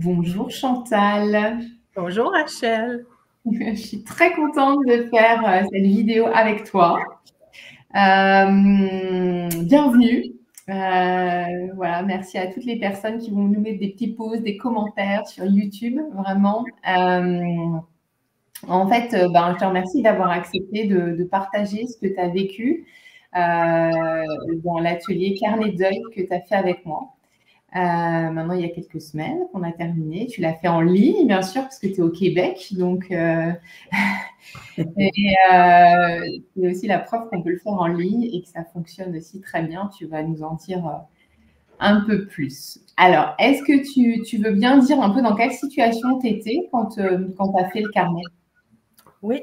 Bonjour Chantal, Bonjour Rachel. je suis très contente de faire cette vidéo avec toi. Bienvenue. Voilà, merci à toutes les personnes qui vont nous mettre des petits pouces, des commentaires sur YouTube, vraiment. Je te remercie d'avoir accepté de partager ce que tu as vécu dans l'atelier Carnet de deuil que tu as fait avec moi. Maintenant, il y a quelques semaines qu'on a terminé. Tu l'as fait en ligne, bien sûr, parce que tu es au Québec. Donc, c'est aussi la preuve qu'on peut le faire en ligne et que ça fonctionne aussi très bien. Tu vas nous en dire un peu plus. Alors, est-ce que tu veux bien dire un peu dans quelle situation tu étais quand tu as fait le carnet? Oui,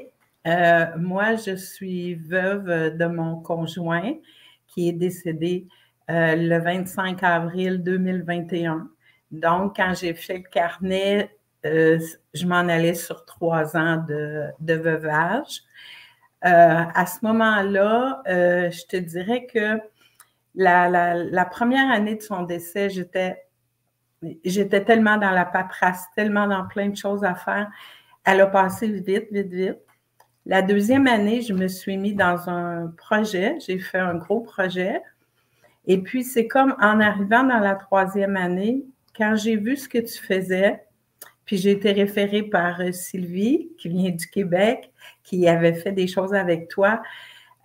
moi, je suis veuve de mon conjoint qui est décédé le 25 avril 2021. Donc, quand j'ai fait le carnet, je m'en allais sur 3 ans de veuvage. À ce moment-là, je te dirais que la première année de son décès, j'étais tellement dans la paperasse, tellement dans plein de choses à faire. Elle a passé vite, vite, vite. La deuxième année, je me suis mis dans un projet. J'ai fait un gros projet. Et puis, c'est comme en arrivant dans la troisième année, quand j'ai vu ce que tu faisais, puis j'ai été référée par Sylvie, qui vient du Québec, qui avait fait des choses avec toi.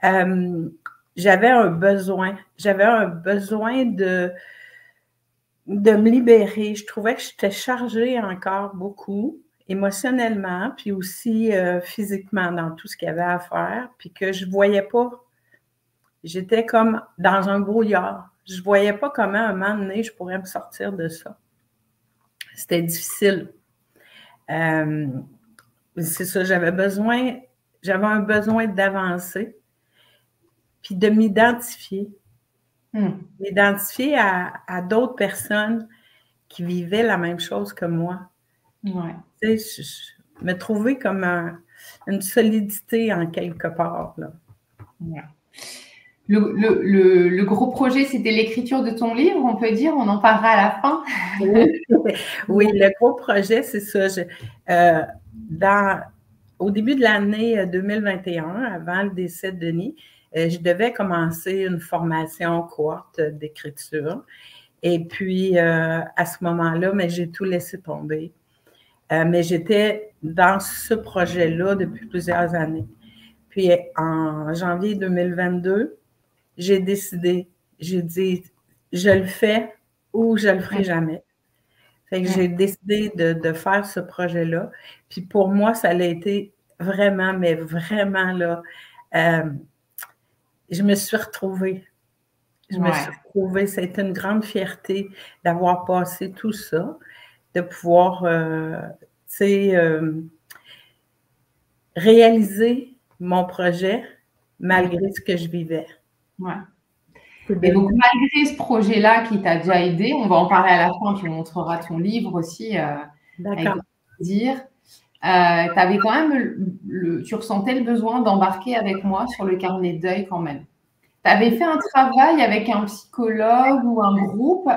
J'avais un besoin. J'avais un besoin de me libérer. Je trouvais que j'étais chargée encore beaucoup, émotionnellement, puis aussi physiquement dans tout ce qu'il y avait à faire, puis que je voyais pas. J'étais comme dans un brouillard. Je voyais pas comment, un moment donné, je pourrais me sortir de ça. C'était difficile. C'est ça, j'avais un besoin d'avancer, puis de m'identifier. M'identifier à d'autres personnes qui vivaient la même chose que moi. Ouais. Tu sais, je me trouvais comme une solidité en quelque part. Là. Ouais. Le gros projet, c'était l'écriture de ton livre, on peut dire, on en parlera à la fin. Oui, le gros projet, c'est ça. Au début de l'année 2021, avant le décès de Denis, je devais commencer une formation courte d'écriture. Et puis, à ce moment-là, mais j'ai tout laissé tomber. Mais j'étais dans ce projet-là depuis plusieurs années. Puis, en janvier 2022, j'ai décidé, j'ai dit, je le fais ou je le ferai jamais. Fait que j'ai décidé de faire ce projet-là. Puis pour moi, ça a été vraiment, mais vraiment là, je me suis retrouvée. Je me suis retrouvée. Ça a été une grande fierté d'avoir passé tout ça, de pouvoir, réaliser mon projet malgré ce que je vivais. Ouais. Et donc, malgré ce projet-là qui t'a déjà aidé, on va en parler à la fin, tu montreras ton livre aussi avec grand plaisir. Tu avais quand même tu ressentais le besoin d'embarquer avec moi sur le carnet de deuil quand même. Tu avais fait un travail avec un psychologue ou un groupe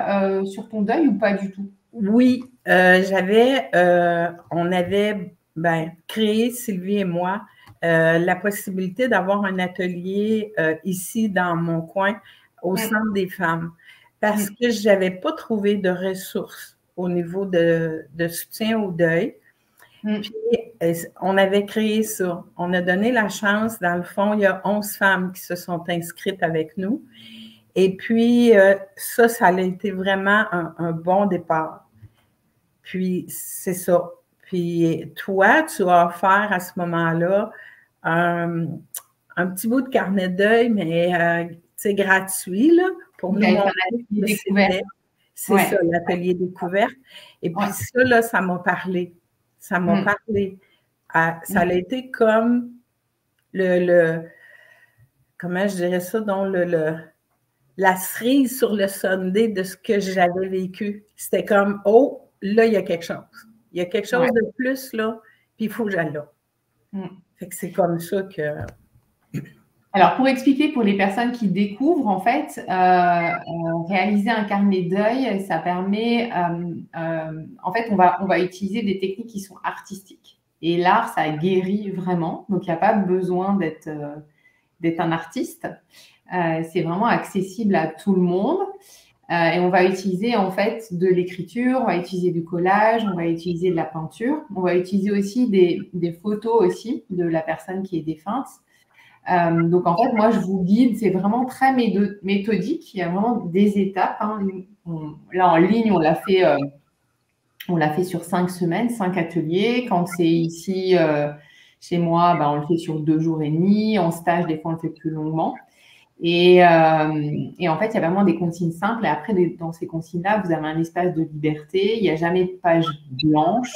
sur ton deuil ou pas du tout? Oui, on avait créé, Sylvie et moi, la possibilité d'avoir un atelier ici dans mon coin au Centre des femmes parce que je n'avais pas trouvé de ressources au niveau de soutien au deuil. Puis, on avait créé ça. On a donné la chance, dans le fond, il y a 11 femmes qui se sont inscrites avec nous. Et puis, ça a été vraiment un bon départ. Puis, c'est ça. Puis, toi, tu as offert à ce moment-là un petit bout de carnet de deuil, mais gratuit, là, pour nous montrer ce que c'était. C'est ça, l'atelier découverte. Et puis ça, là, ça m'a parlé. Ça m'a parlé. Ça a été comme comment je dirais ça, donc la cerise sur le sundae de ce que j'avais vécu. C'était comme, oh, là, il y a quelque chose. Il y a quelque chose de plus, là, puis il faut que j'aille là. Fait que c'est comme ça que... Alors, pour expliquer pour les personnes qui découvrent, en fait, réaliser un carnet de deuil, ça permet, en fait, on va utiliser des techniques qui sont artistiques. Et l'art, ça guérit vraiment. Donc, il n'y a pas besoin d'être un artiste. C'est vraiment accessible à tout le monde. Et on va utiliser, en fait, de l'écriture, on va utiliser du collage, on va utiliser de la peinture. On va utiliser aussi des photos aussi de la personne qui est défunte. Donc, en fait, moi, je vous guide, c'est vraiment très méthodique. Il y a vraiment des étapes. Hein. Là, en ligne, on l'a fait sur 5 semaines, 5 ateliers. Quand c'est ici, chez moi, on le fait sur 2 jours et demi. En stage, des fois, on le fait plus longuement. Et en fait, il y a vraiment des consignes simples. Et après, dans ces consignes-là, vous avez un espace de liberté. Il n'y a jamais de page blanche.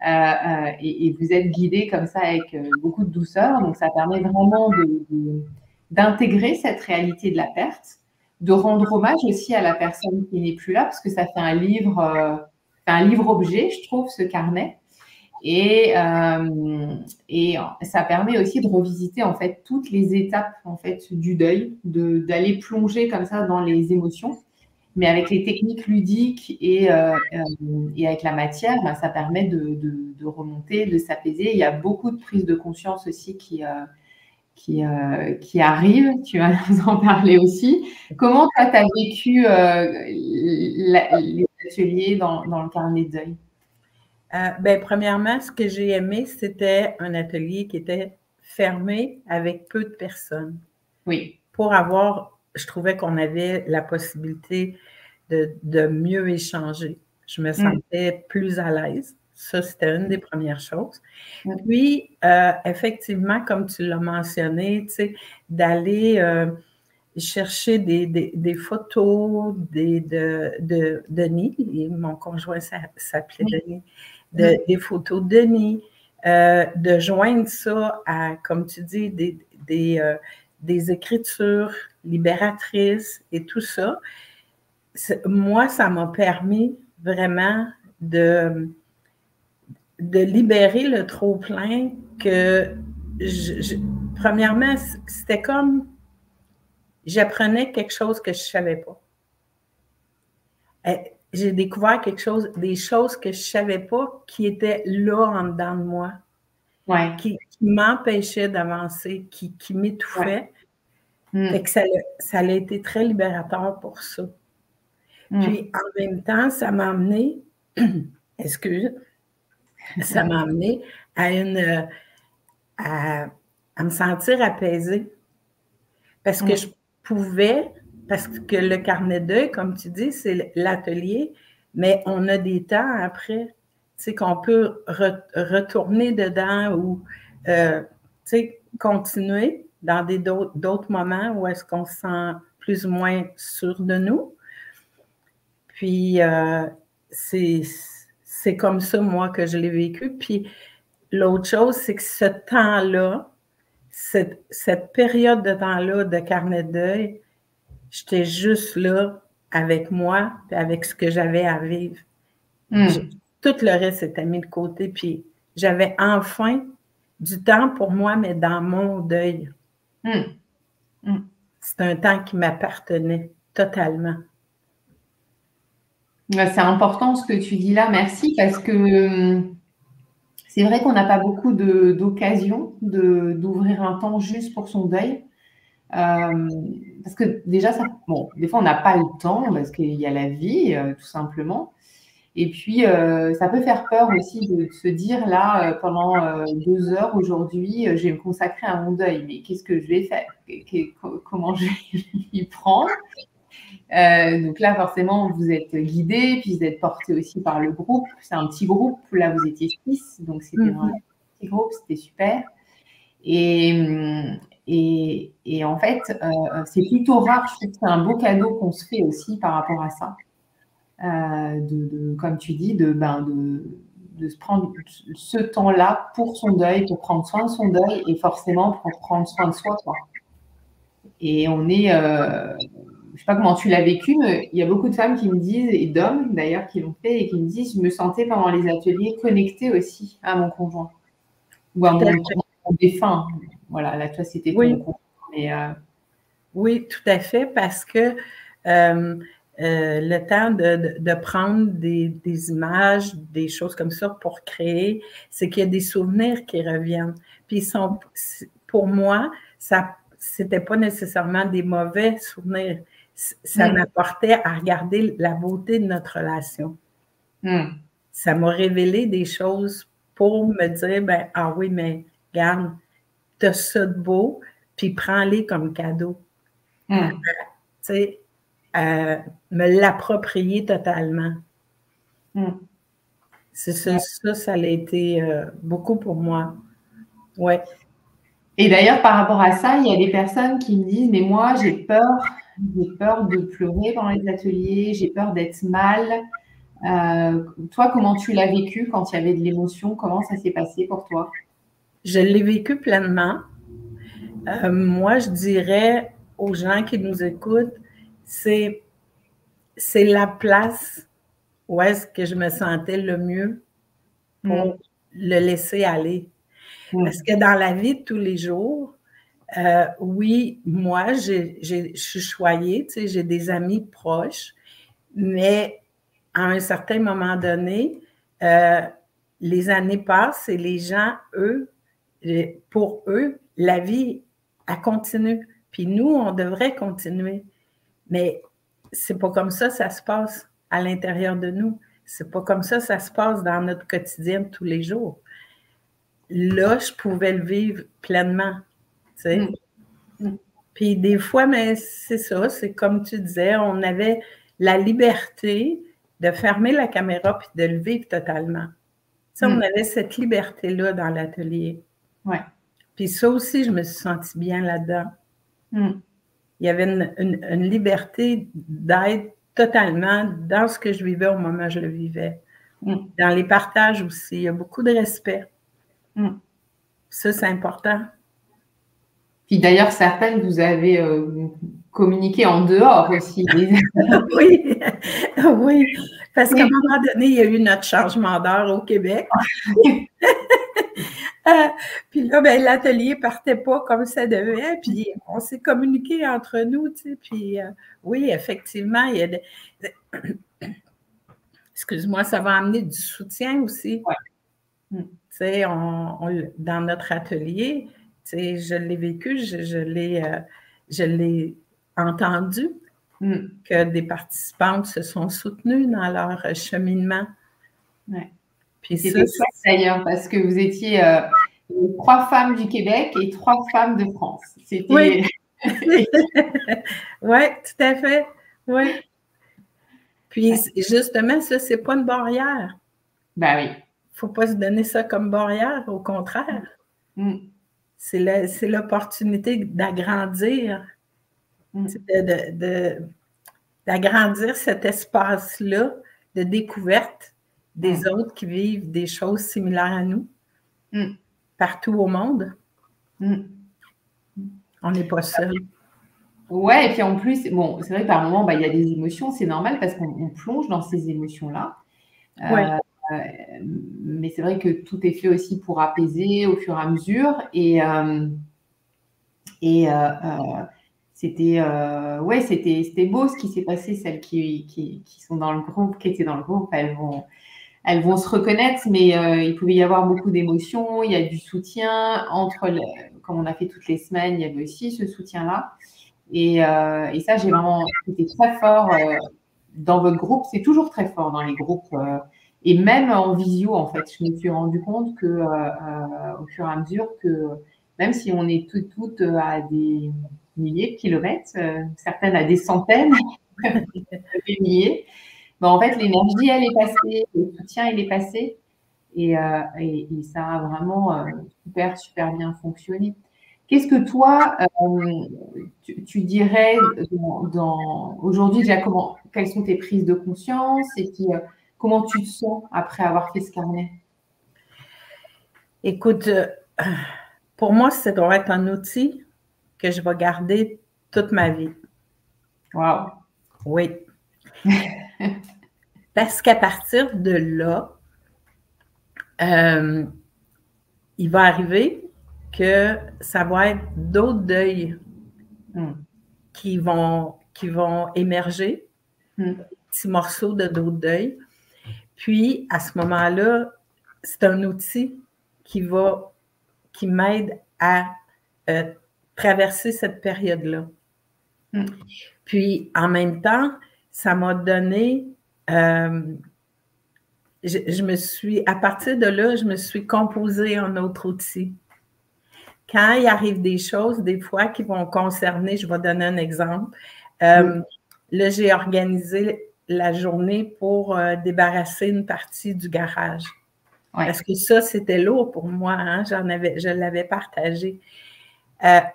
Et vous êtes guidé comme ça avec beaucoup de douceur. Donc, ça permet vraiment d'intégrer cette réalité de la perte, de rendre hommage aussi à la personne qui n'est plus là, parce que ça fait un livre-objet, je trouve, ce carnet. Et ça permet aussi de revisiter en fait toutes les étapes en fait du deuil, d'aller plonger comme ça dans les émotions. Mais avec les techniques ludiques et avec la matière, ça permet de remonter, de s'apaiser. Il y a beaucoup de prise de conscience aussi qui arrive. Tu vas nous en parler aussi. Comment toi, tu as vécu les ateliers dans le carnet de deuil? Premièrement, ce que j'ai aimé, c'était un atelier qui était fermé avec peu de personnes. Oui. Je trouvais qu'on avait la possibilité de mieux échanger. Je me sentais plus à l'aise. Ça, c'était une des premières choses. Puis, effectivement, comme tu l'as mentionné, tu sais, d'aller chercher des photos de Denis, et mon conjoint s'appelait Denis, des photos de Denis, de joindre ça à, comme tu dis, des écritures libératrices et tout ça. Moi, ça m'a permis vraiment de libérer le trop-plein que, premièrement, c'était comme j'apprenais quelque chose que je ne savais pas. J'ai découvert des choses que je ne savais pas qui étaient là en dedans de moi, qui m'empêchaient d'avancer, qui m'étouffaient. Fait que ça a été très libérateur pour ça. Puis, en même temps, ça m'a amené, ça m'a amené à me sentir apaisée. Parce que je pouvais, parce que le carnet de deuil, comme tu dis, c'est l'atelier, mais on a des temps après, tu sais, qu'on peut retourner dedans ou, tu sais, continuer dans d'autres moments où est-ce qu'on se sent plus ou moins sûr de nous. Puis, c'est comme ça, moi, que je l'ai vécu. Puis, l'autre chose, c'est que ce temps-là, cette période de temps-là de carnet de deuil, j'étais juste là avec moi et avec ce que j'avais à vivre. Tout le reste s'était mis de côté. Puis, j'avais enfin du temps pour moi, mais dans mon deuil. C'est un temps qui m'appartenait totalement. C'est important ce que tu dis là, merci, parce que c'est vrai qu'on n'a pas beaucoup d'occasions d'ouvrir un temps juste pour son deuil. Parce que déjà, des fois, on n'a pas le temps parce qu'il y a la vie, tout simplement. Et puis, ça peut faire peur aussi de se dire, là, pendant 2 heures aujourd'hui, je vais me consacrer à mon deuil. Mais qu'est-ce que je vais faire? Comment je vais y prendre? Donc là, forcément, vous êtes guidé, puis vous êtes porté aussi par le groupe. C'est un petit groupe. Là, vous étiez 6, donc c'était vraiment un petit groupe. C'était super. Et en fait, c'est plutôt rare. Je trouve que c'est un beau cadeau qu'on se fait aussi par rapport à ça. Comme tu dis, de se prendre ce temps-là pour son deuil, pour prendre soin de son deuil et forcément pour prendre soin de soi, quoi. Et on est, je ne sais pas comment tu l'as vécu, mais il y a beaucoup de femmes qui me disent, et d'hommes d'ailleurs qui l'ont fait, et qui me disent, je me sentais pendant les ateliers connectée aussi à mon conjoint ou à mon défunt. Voilà, là, toi, c'était ton conjoint Mais, oui, tout à fait, parce que le temps de prendre des images, des choses comme ça pour créer, c'est qu'il y a des souvenirs qui reviennent. Puis pour moi, c'était pas nécessairement des mauvais souvenirs. Ça m'apportait à regarder la beauté de notre relation. Ça m'a révélé des choses pour me dire, ben, ah oui, mais regarde, tu as ça de beau, puis prends-les comme cadeau. Tu sais, me l'approprier totalement. C'est ça, ça a été beaucoup pour moi. Ouais. Et d'ailleurs, par rapport à ça, il y a des personnes qui me disent, mais moi, j'ai peur de pleurer pendant les ateliers, j'ai peur d'être mal. Toi, comment tu l'as vécu quand il y avait de l'émotion? Comment ça s'est passé pour toi? Je l'ai vécu pleinement. Moi, je dirais aux gens qui nous écoutent, c'est la place où est-ce que je me sentais le mieux pour le laisser aller. Parce que dans la vie de tous les jours, oui, moi, je suis choyée, tu sais, j'ai des amis proches, mais à un certain moment donné, les années passent et les gens, eux, pour eux, la vie, elle continue. Puis nous, on devrait continuer. Mais c'est pas comme ça se passe à l'intérieur de nous. C'est pas comme ça se passe dans notre quotidien de tous les jours. Là, je pouvais le vivre pleinement, tu sais. Puis des fois, mais c'est ça, c'est comme tu disais, on avait la liberté de fermer la caméra puis de le vivre totalement. Tu sais, on avait cette liberté-là dans l'atelier. Ouais. Puis ça aussi, je me suis sentie bien là-dedans. Il y avait une liberté d'être totalement dans ce que je vivais au moment où je le vivais. Dans les partages aussi, il y a beaucoup de respect. Ça, c'est important. Puis d'ailleurs, certaines, vous avez communiqué en dehors aussi. Oui, oui, parce qu'à un moment donné, il y a eu notre changement d'heure au Québec. Puis là, ben, l'atelier partait pas comme ça devait, puis on s'est communiqué entre nous, tu sais, puis oui, effectivement, il y a excuse-moi, ça va amener du soutien aussi. Tu sais, dans notre atelier, tu sais, je l'ai vécu, je l'ai entendu, que des participantes se sont soutenues dans leur cheminement. Puis c'était chouette d'ailleurs, parce que vous étiez 3 femmes du Québec et 3 femmes de France. Oui. Oui, tout à fait. Oui. Puis justement, ça, c'est pas une barrière. Ben oui. Il ne faut pas se donner ça comme barrière, au contraire. C'est l'opportunité d'agrandir, d'agrandir cet espace-là de découverte des autres qui vivent des choses similaires à nous, partout au monde. On n'est pas seul. Ouais, et puis en plus, bon, c'est vrai que par moment, il y a des émotions, c'est normal parce qu'on plonge dans ces émotions-là. Mais c'est vrai que tout est fait aussi pour apaiser au fur et à mesure. C'était beau ce qui s'est passé. Celles qui sont dans le groupe, qui étaient dans le groupe, elles vont se reconnaître, mais il pouvait y avoir beaucoup d'émotions. Il y a du soutien comme on a fait toutes les semaines, il y avait aussi ce soutien-là. Et ça, c'était très fort dans votre groupe. C'est toujours très fort dans les groupes. Et même en visio, en fait, je me suis rendu compte que au fur et à mesure que même si on est toutes à des milliers de kilomètres, certaines à des centaines, des milliers, en fait, l'énergie, elle est passée, le soutien, il est passé. Et ça a vraiment super bien fonctionné. Qu'est-ce que toi, tu dirais aujourd'hui déjà, quelles sont tes prises de conscience et puis comment tu te sens après avoir fait ce carnet? Écoute, pour moi, ça doit être un outil que je vais garder toute ma vie. Wow! Oui. Parce qu'à partir de là, il va arriver que ça va être d'autres deuils qui vont émerger, petits morceaux de dos de deuil. Puis, à ce moment-là, c'est un outil qui m'aide à traverser cette période-là. Puis, en même temps, ça m'a donné... à partir de là, je me suis composé un autre outil. Quand il arrive des choses, des fois, qui vont concerner, je vais donner un exemple. Là, j'ai organisé la journée pour débarrasser une partie du garage. Ouais. Parce que ça, c'était lourd pour moi. Hein? Je l'avais partagé.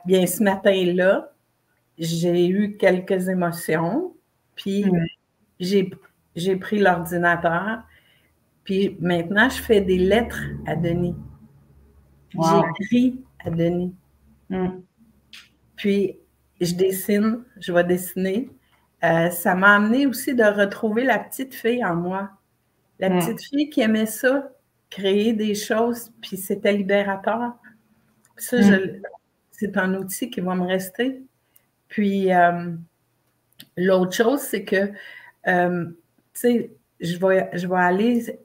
Bien, ce matin-là, j'ai eu quelques émotions. Puis, j'ai pris l'ordinateur. Puis, maintenant, je fais des lettres à Denis. Wow. J'écris à Denis. Puis, je dessine. Je vais dessiner. Ça m'a amené aussi de retrouver la petite fille en moi. La petite fille qui aimait ça, créer des choses, puis c'était libérateur. Ça, c'est un outil qui va me rester. Puis, l'autre chose, c'est que, tu sais, je vais aller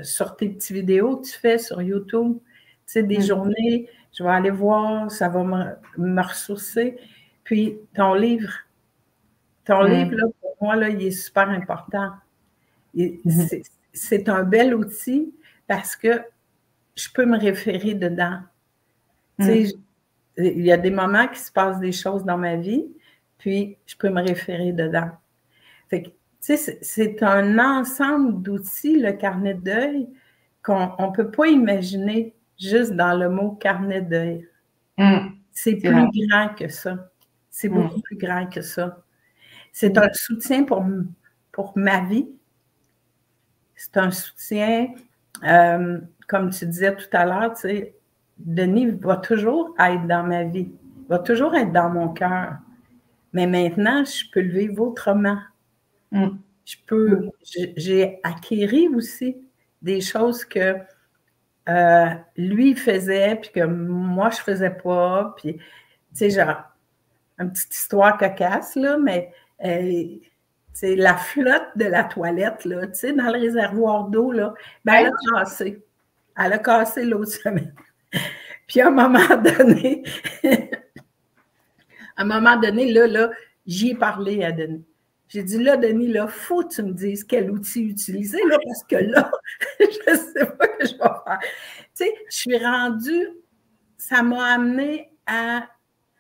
sur tes petites vidéos que tu fais sur YouTube, tu sais, des journées, je vais aller voir, ça va me ressourcer. Puis, ton livre, là, pour moi, là, il est super important. C'est un bel outil parce que je peux me référer dedans. Tu sais, il y a des moments qui se passent des choses dans ma vie, puis je peux me référer dedans. Fait que, tu sais, c'est un ensemble d'outils, le carnet de deuil, qu'on ne peut pas imaginer juste dans le mot carnet de deuil. C'est plus grand que ça. C'est beaucoup plus grand que ça. C'est un soutien pour ma vie. C'est un soutien, comme tu disais tout à l'heure, tu sais, Denis va toujours être dans ma vie, va toujours être dans mon cœur. Mais maintenant, je peux le vivre autrement. J'ai acquis aussi des choses que lui faisait, puis que moi, je ne faisais pas. Puis, tu sais, genre, une petite histoire cocasse, là, mais c'est la flotte de la toilette, là, tu sais, dans le réservoir d'eau, là, ben, elle a cassé. Elle a cassé l'autre semaine. Puis, à un moment donné, là, j'y ai parlé à Denis. J'ai dit, là, Denis, là, faut que tu me dises quel outil utiliser, là, parce que là, je ne sais pas ce que je vais faire. Tu sais, je suis rendue, ça m'a amené à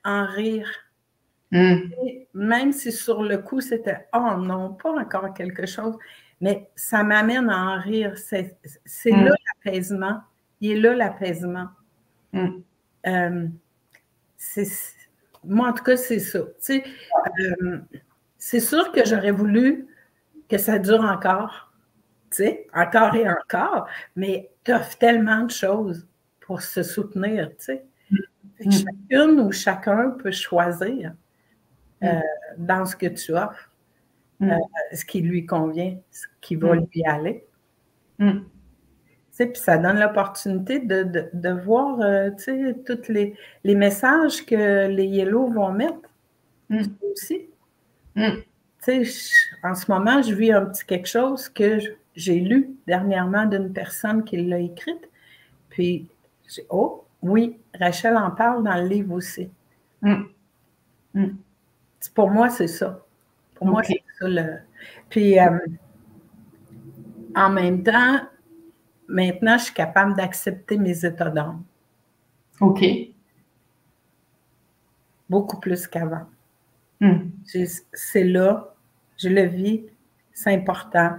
en rire. Même si sur le coup, c'était « Oh non, pas encore quelque chose », mais ça m'amène à en rire. C'est là l'apaisement. Il est là l'apaisement. Moi, en tout cas, c'est ça. Tu sais, c'est sûr que j'aurais voulu que ça dure encore, tu sais, encore et encore, mais tu offres tellement de choses pour se soutenir, tu sais. Chacune ou chacun peut choisir dans ce que tu offres, ce qui lui convient, ce qui va lui aller. Tu sais, puis ça donne l'opportunité de voir, tu sais, tous les messages que les Yellow vont mettre aussi. Tu sais, en ce moment, je vis un petit quelque chose que j'ai lu dernièrement d'une personne qui l'a écrite. Puis, oh, oui, Rachel en parle dans le livre aussi. Pour moi, c'est ça. Pour moi, c'est ça. Puis, en même temps, maintenant, je suis capable d'accepter mes états d'âme. OK. Beaucoup plus qu'avant. C'est là, je le vis, c'est important.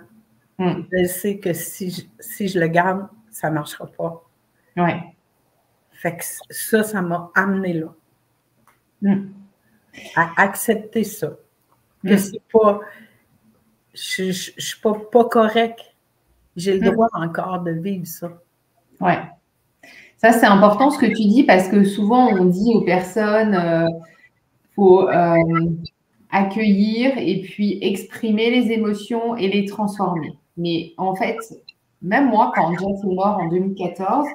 Je sais que si je le garde, ça ne marchera pas. Ouais. Fait que ça m'a amené là. À accepter ça. Que c'est pas... Je ne suis pas correcte. J'ai le droit encore de vivre ça. Ouais. Ça, c'est important ce que tu dis parce que souvent, on dit aux personnes faut accueillir et puis exprimer les émotions et les transformer. Mais en fait, même moi, quand Jeff est mort en 2014,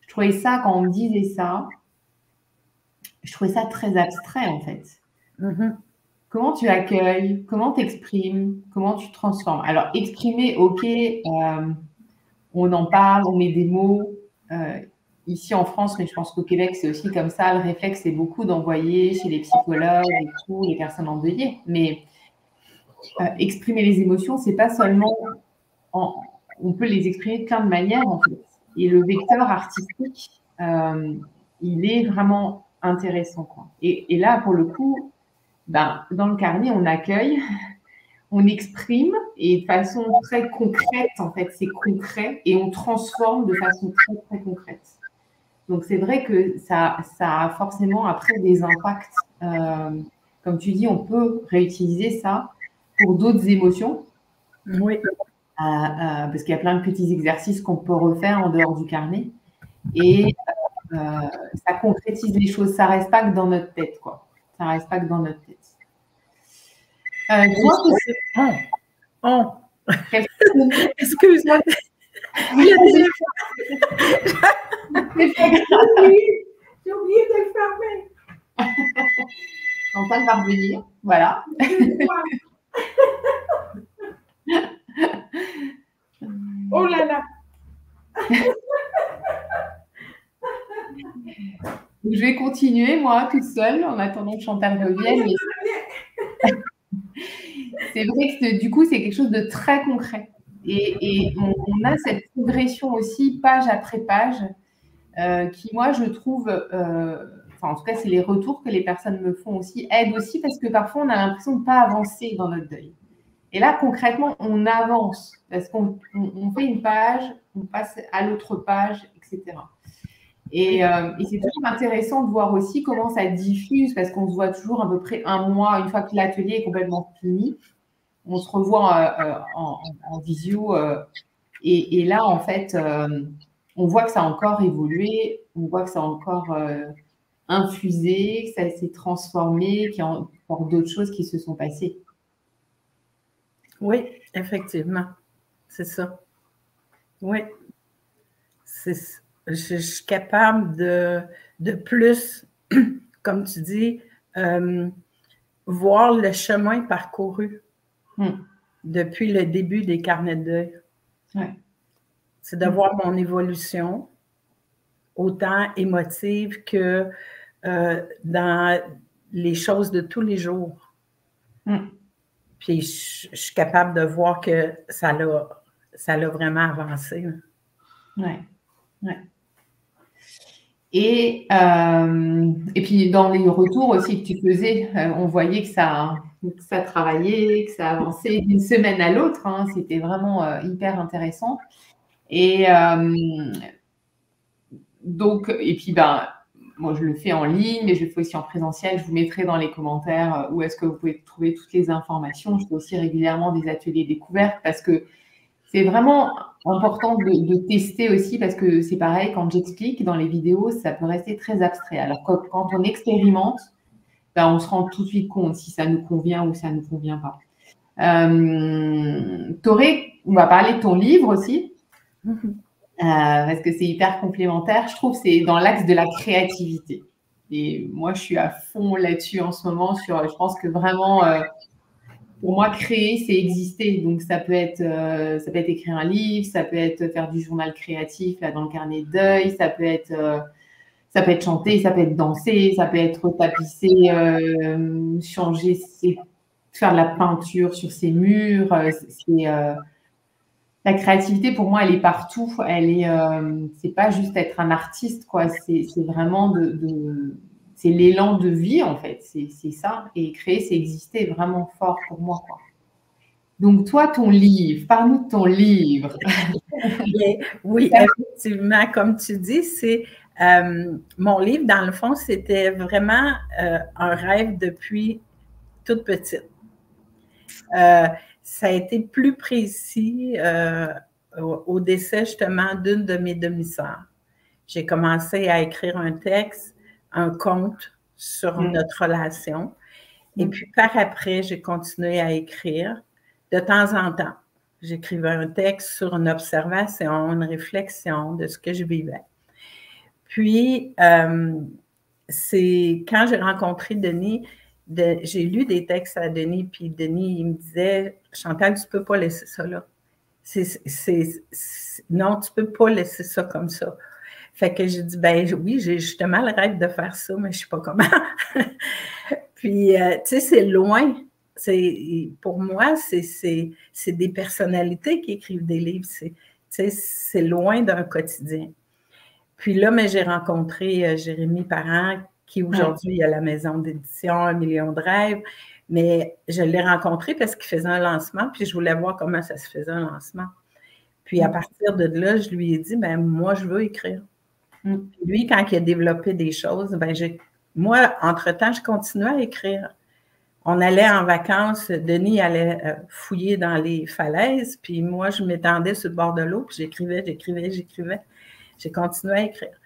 je trouvais ça, quand on me disait ça, je trouvais ça très abstrait en fait. Comment tu accueilles, comment tu exprimes, comment tu transformes. Alors, exprimer, ok, on en parle, on met des mots. Ici en France, mais je pense qu'au Québec, c'est aussi comme ça. Le réflexe, c'est beaucoup d'envoyer chez les psychologues et tout, les personnes endeuillées. Mais exprimer les émotions, c'est pas seulement... on peut les exprimer de plein de manières, en fait. Et le vecteur artistique, il est vraiment intéressant, quoi. Et là, pour le coup, ben, dans le carnet, on accueille, on exprime, et de façon très concrète, en fait, c'est concret, et on transforme de façon très, très concrète. Donc, c'est vrai que ça a forcément après des impacts. Comme tu dis, on peut réutiliser ça pour d'autres émotions. Oui. Parce qu'il y a plein de petits exercices qu'on peut refaire en dehors du carnet. Et ça concrétise les choses. Ça ne reste pas que dans notre tête, quoi. Ça ne reste pas que dans notre tête. Excuse-moi. J'ai oublié de le fermer. En train de parvenir, voilà. Oh là là. Je vais continuer, moi, toute seule, en attendant que Chantal revienne. C'est vrai que du coup, c'est quelque chose de très concret. Et on a cette progression aussi, page après page, qui, moi, je trouve, enfin, en tout cas, c'est les retours que les personnes me font aussi, aident aussi parce que parfois, on a l'impression de ne pas avancer dans notre deuil. Et là, concrètement, on avance parce qu'on fait une page, on passe à l'autre page, etc. Et c'est toujours intéressant de voir aussi comment ça diffuse parce qu'on se voit toujours à peu près un mois, une fois que l'atelier est complètement fini. On se revoit en visio. Et là, en fait, on voit que ça a encore évolué, on voit que ça a encore infusé, que ça s'est transformé, qu'il y a encore d'autres choses qui se sont passées. Oui, effectivement. C'est ça. Oui. Je suis capable de plus, comme tu dis, voir le chemin parcouru depuis le début des carnets de deuil. Ouais. C'est de voir mon évolution, autant émotive que dans les choses de tous les jours. Puis je suis capable de voir que ça l'a vraiment avancé. Oui. Ouais. Et puis, dans les retours aussi que tu faisais, on voyait que ça travaillait, que ça avançait d'une semaine à l'autre. Hein, c'était vraiment hyper intéressant. Et donc, et puis, ben, moi, je le fais en ligne, mais je le fais aussi en présentiel. Je vous mettrai dans les commentaires où est-ce que vous pouvez trouver toutes les informations. Je fais aussi régulièrement des ateliers découvertes parce que c'est vraiment important de tester aussi parce que c'est pareil, quand j'explique dans les vidéos, ça peut rester très abstrait. Alors quand on expérimente, ben, on se rend tout de suite compte si ça nous convient ou ça ne nous convient pas. Toré, on va parler de ton livre aussi, parce que c'est hyper complémentaire. Je trouve que c'est dans l'axe de la créativité. Et moi, je suis à fond là-dessus en ce moment. Je pense que vraiment... pour moi, créer, c'est exister. Donc, ça peut être écrire un livre, ça peut être faire du journal créatif là, dans le carnet de deuil, ça peut être chanter, ça peut être danser, ça peut être tapisser, faire de la peinture sur ses murs. La créativité, pour moi, elle est partout. C'est pas juste être un artiste, quoi. C'est vraiment c'est l'élan de vie, en fait. C'est ça. Et créer, c'est exister vraiment fort pour moi, quoi. Donc, toi, ton livre, parle-nous de ton livre. Oui, effectivement, comme tu dis, c'est mon livre, dans le fond, c'était vraiment un rêve depuis toute petite. Ça a été plus précis au décès, justement, d'une de mes demi-sœurs. J'ai commencé à écrire un texte, un conte sur notre relation. Et puis, par après, j'ai continué à écrire de temps en temps. J'écrivais un texte sur une observation, une réflexion de ce que je vivais. Puis, c'est quand j'ai rencontré Denis, j'ai lu des textes à Denis, puis Denis, il me disait, Chantal, tu ne peux pas laisser ça là. Non, tu ne peux pas laisser ça comme ça. Fait que j'ai dit, ben oui, j'ai justement le rêve de faire ça, mais je ne sais pas comment. Puis, tu sais, c'est loin. Pour moi, c'est des personnalités qui écrivent des livres. C'est loin d'un quotidien. Puis là, mais j'ai rencontré Jérémy Parent, qui aujourd'hui a la maison d'édition 1 million de rêves. Mais je l'ai rencontré parce qu'il faisait un lancement, puis je voulais voir comment ça se faisait un lancement. Puis à partir de là, je lui ai dit, ben moi, je veux écrire. Puis lui, quand il a développé des choses, ben moi, entre-temps, je continuais à écrire. On allait en vacances, Denis allait fouiller dans les falaises, puis moi, je m'étendais sur le bord de l'eau, puis j'écrivais. J'ai continué à écrire.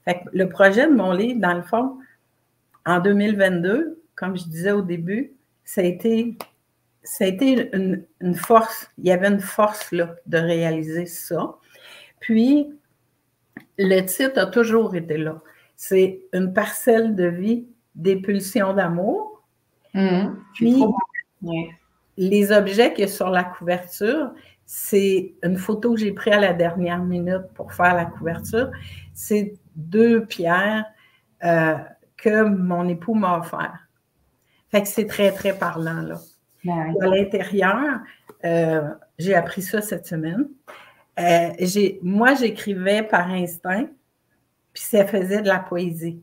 Fait que le projet de mon livre, dans le fond, en 2022, comme je disais au début, ça a été une force. Il y avait une force là, de réaliser ça. Puis, le titre a toujours été là. C'est une parcelle de vie, des pulsions d'amour. Puis, les objets qu'il y a sur la couverture, c'est une photo que j'ai prise à la dernière minute pour faire la couverture. C'est 2 pierres que mon époux m'a offert. Fait que c'est très, très parlant, là. À l'intérieur, j'ai appris ça cette semaine. Moi, j'écrivais par instinct, puis ça faisait de la poésie.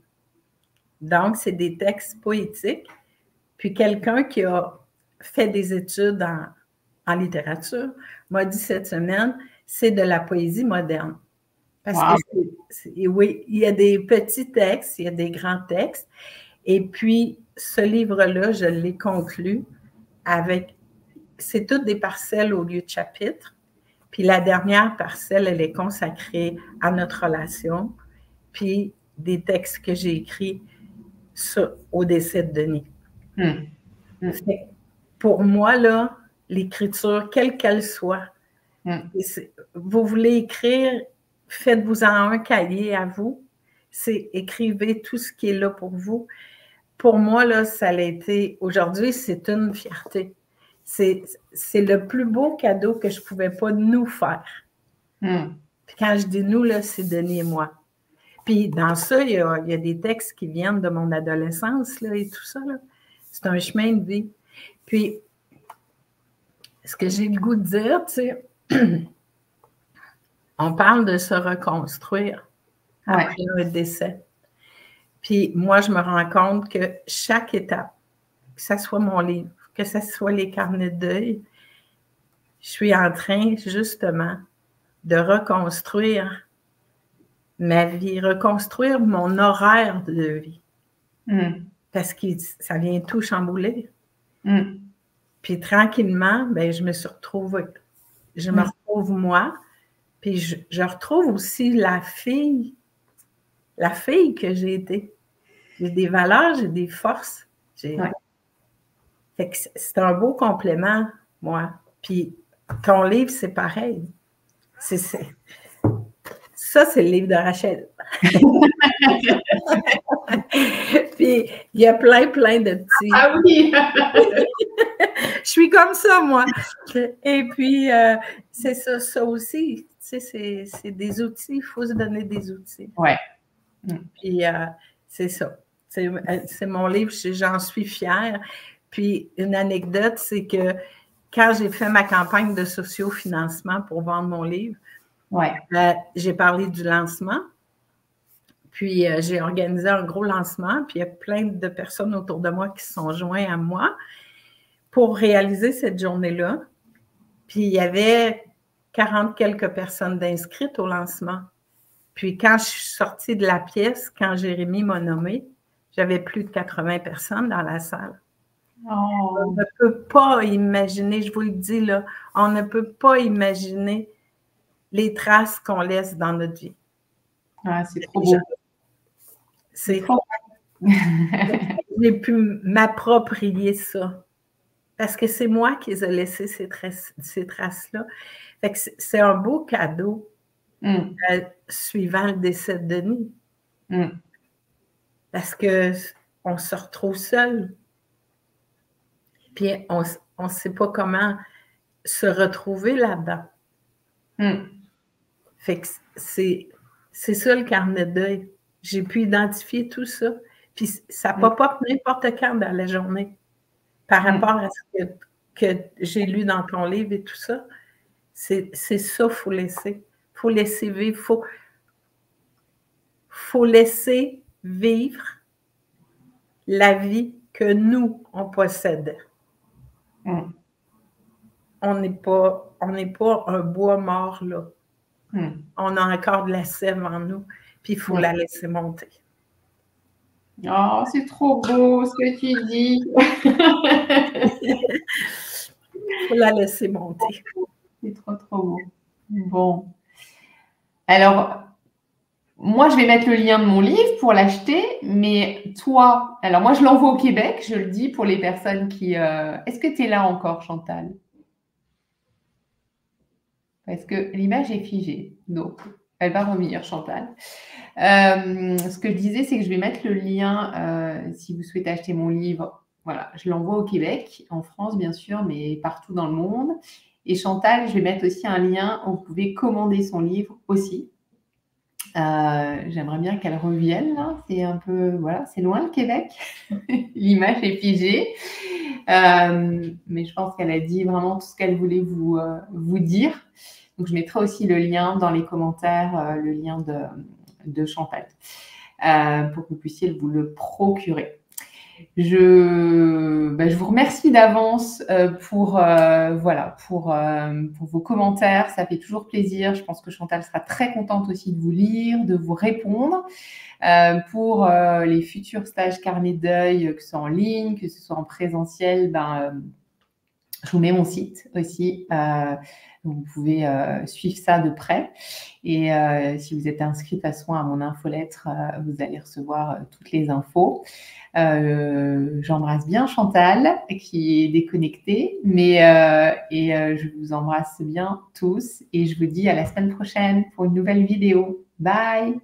Donc, c'est des textes poétiques. Puis quelqu'un qui a fait des études en littérature m'a dit cette semaine, c'est de la poésie moderne. Parce que oui, il y a des petits textes, il y a des grands textes. Et puis, ce livre-là, je l'ai conclu avec, c'est toutes des parcelles au lieu de chapitres. Puis la dernière parcelle, elle est consacrée à notre relation, puis des textes que j'ai écrits au décès de Denis. Pour moi, là, l'écriture, quelle qu'elle soit, vous voulez écrire, faites-vous-en un cahier à vous, c'est écrivez tout ce qui est là pour vous. Pour moi, là, ça l'a été, aujourd'hui, c'est une fierté. C'est le plus beau cadeau que je ne pouvais pas nous faire. Puis quand je dis nous, là, c'est Denis et moi. Puis dans ça, il y a des textes qui viennent de mon adolescence là, et tout ça. C'est un chemin de vie. Puis, ce que j'ai le goût de dire, tu sais, on parle de se reconstruire après un décès. Puis moi, je me rends compte que chaque étape, que ce soit mon livre, que ce soit les carnets de deuil, je suis en train justement de reconstruire ma vie, reconstruire mon horaire de vie. Parce que ça vient tout chambouler. Puis tranquillement, ben, je me retrouve moi, puis je retrouve aussi la fille que j'ai été. J'ai des valeurs, j'ai des forces. Fait que c'est un beau complément, moi. Puis ton livre, c'est pareil. Ça, c'est le livre de Rachel. Puis, il y a plein de petits. Ah oui! Je suis comme ça, moi. Et puis, c'est ça aussi. Tu sais, c'est des outils. Il faut se donner des outils. Ouais. Puis, c'est ça. C'est mon livre. J'en suis fière. Puis, une anecdote, c'est que quand j'ai fait ma campagne de sociofinancement pour vendre mon livre, j'ai parlé du lancement. Puis, j'ai organisé un gros lancement, puis il y a plein de personnes autour de moi qui se sont joints à moi pour réaliser cette journée-là. Puis, il y avait 40 quelques personnes d'inscrites au lancement. Puis, quand je suis sortie de la pièce, quand Jérémy m'a nommée, j'avais plus de 80 personnes dans la salle. On ne peut pas imaginer, je vous le dis là, on ne peut pas imaginer les traces qu'on laisse dans notre vie. C'est trop beau. J'ai pu m'approprier ça. Parce que c'est moi qui les ai laissé ces traces-là. Fait que c'est un beau cadeau suivant le décès de Denis. Parce qu'on se retrouve seul. Puis on ne sait pas comment se retrouver là-dedans. Fait que c'est ça le carnet de deuil. J'ai pu identifier tout ça. Puis ça pop up n'importe quand dans la journée par rapport à ce que j'ai lu dans ton livre et tout ça. C'est ça qu'il faut laisser. Il faut laisser vivre. Faut laisser vivre la vie que nous, on possède. On n'est pas un bois mort, là. On a encore de la sève en nous, puis il faut la laisser monter. Oh, c'est trop beau ce que tu dis. Il faut la laisser monter. C'est trop, trop beau. Bon. Alors, moi, je vais mettre le lien de mon livre pour l'acheter, mais toi, alors moi, je l'envoie au Québec, je le dis pour les personnes qui... Est-ce que tu es là encore, Chantal? Parce que l'image est figée, donc elle va revenir, Chantal. Ce que je disais, c'est que je vais mettre le lien, si vous souhaitez acheter mon livre, voilà, je l'envoie au Québec, en France bien sûr, mais partout dans le monde. Et Chantal, je vais mettre aussi un lien où vous pouvez commander son livre aussi. J'aimerais bien qu'elle revienne, là. C'est un peu, voilà, c'est loin le Québec. L'image est figée. Mais je pense qu'elle a dit vraiment tout ce qu'elle voulait vous dire. Donc, je mettrai aussi le lien dans les commentaires, le lien de Chantal, pour que vous puissiez vous le procurer. Je vous remercie d'avance pour vos commentaires. Ça fait toujours plaisir. Je pense que Chantal sera très contente aussi de vous lire, de vous répondre. Pour les futurs stages carnet de deuil, que ce soit en ligne, que ce soit en présentiel, je vous mets mon site aussi. Vous pouvez suivre ça de près. Et si vous êtes inscrit de toute façon à mon infolettre, vous allez recevoir toutes les infos. J'embrasse bien Chantal qui est déconnectée, mais je vous embrasse bien tous et je vous dis à la semaine prochaine pour une nouvelle vidéo. Bye!